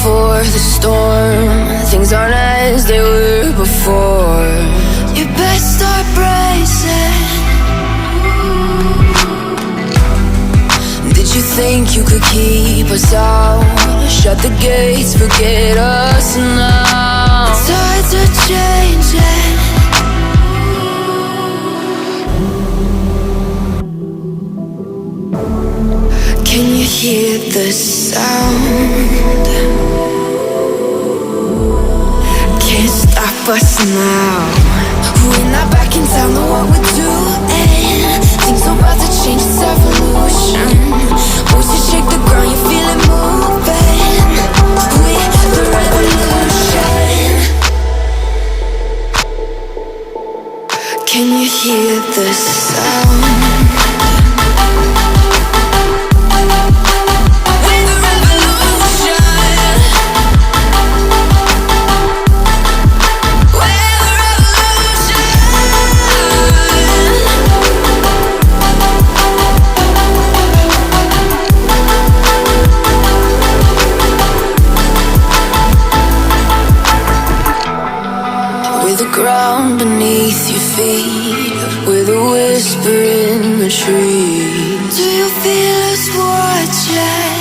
before the storm. Things aren't as they were before. You best start bracing. Did you think you could keep us out? Shut the gates, forget us now. The tides are changing. Can you hear the sound? Can't stop us now. We're not back in town, know what we're doing. Things are about to change, it's evolution. Voices shake the ground, you feel it moving. We're the revolution. Can you hear the sound? Ground beneath your feet, with a whisper in the trees. Do you feel us watching?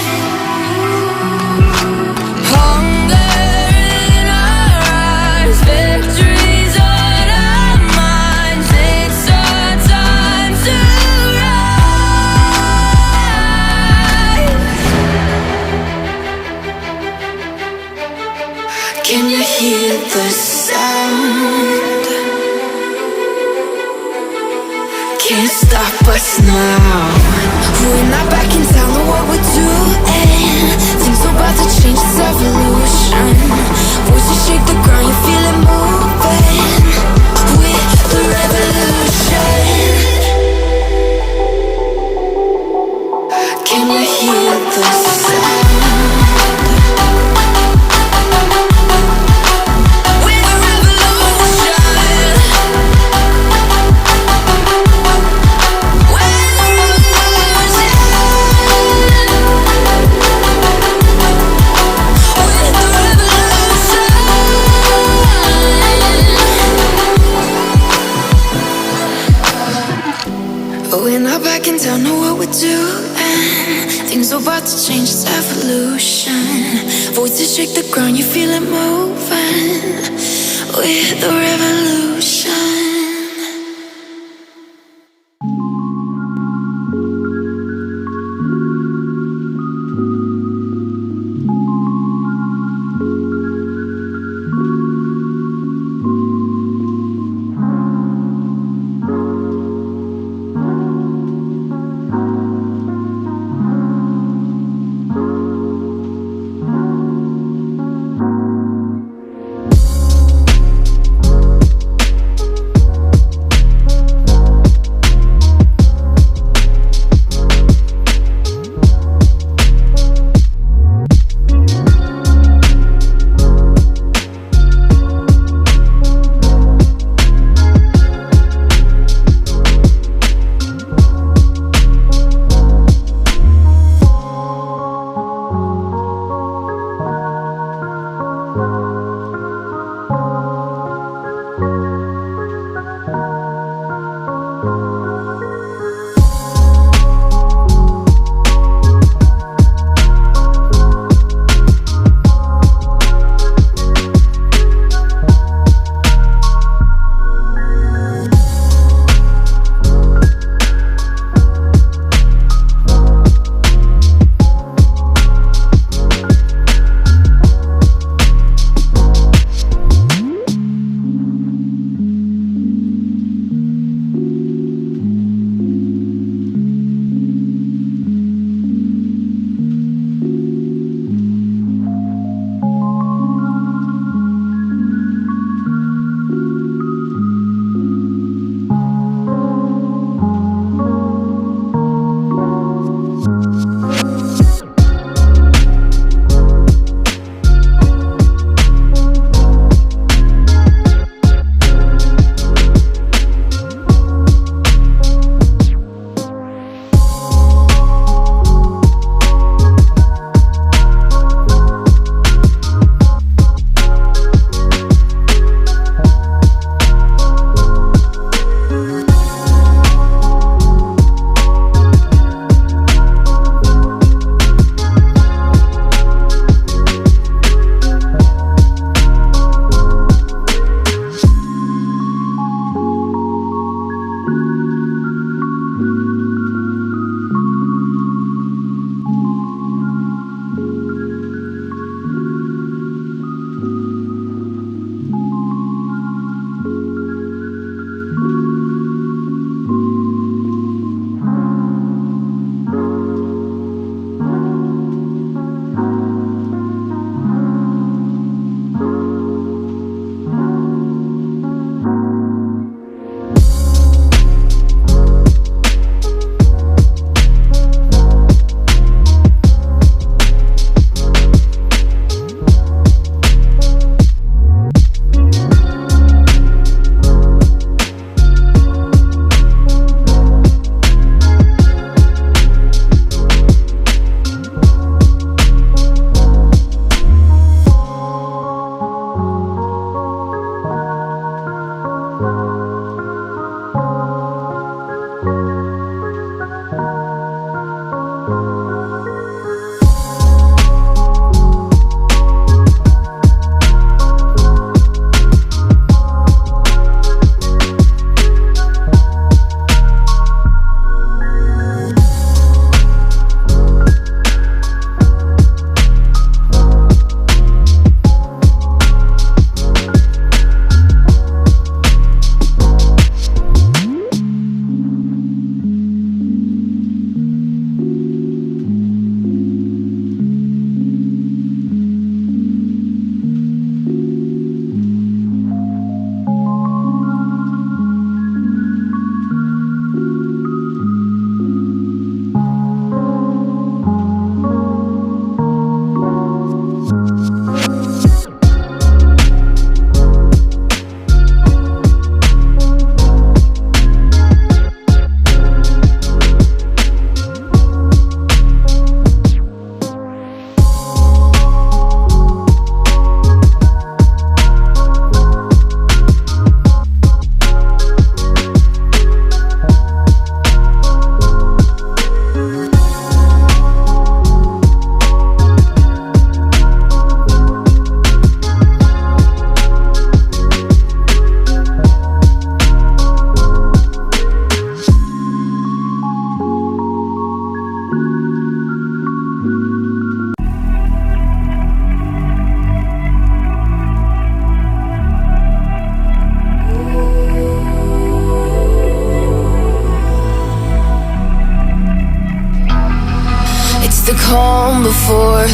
Hunger in our eyes, victories on our minds. It's our time to rise. Can you hear the sound? Can't stop us now. We're not back in town, know what we're doing. Things are about to change, it's evolution. Voices shake the ground, you feel it moving. We're the revolution. Can you hear the sound? We're not back in town, know what we're doing. Things are about to change, it's evolution. Voices shake the ground, you feel it moving. We're the revolution.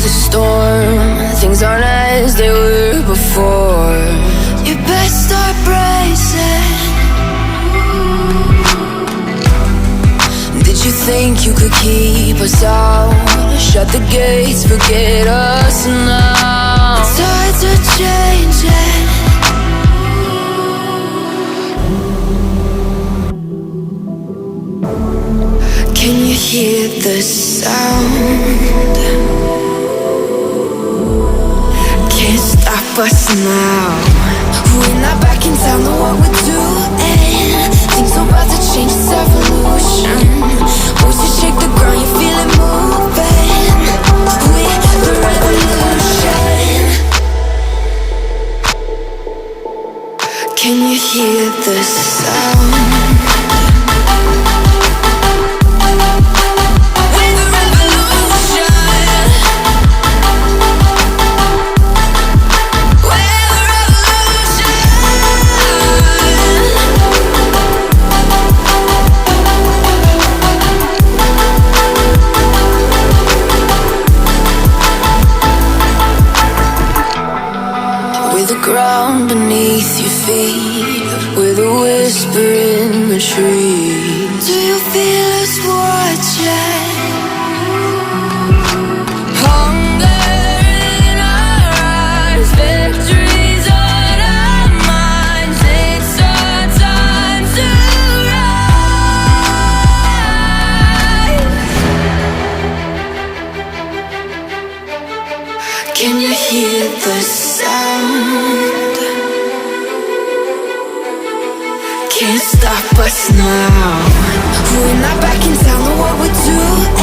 the storm, things aren't as they were before. You best start bracing. Did you think you could keep us out? Shut the gates, forget us now. The tides are changing. Can you hear the sound? Can't stop us now. We're not back in town, know what we're doing. Things are about to change, it's evolution. Voices shake the ground, you feel it moving. We're the revolution. Can you hear the sound? Ground beneath your feet, with a whisper in the trees. Do you feel us watching? Hunger in our eyes, victories on our minds. It's our time to rise. Can you hear the sound? Can't stop us now. We're not back in town, know what we're doing.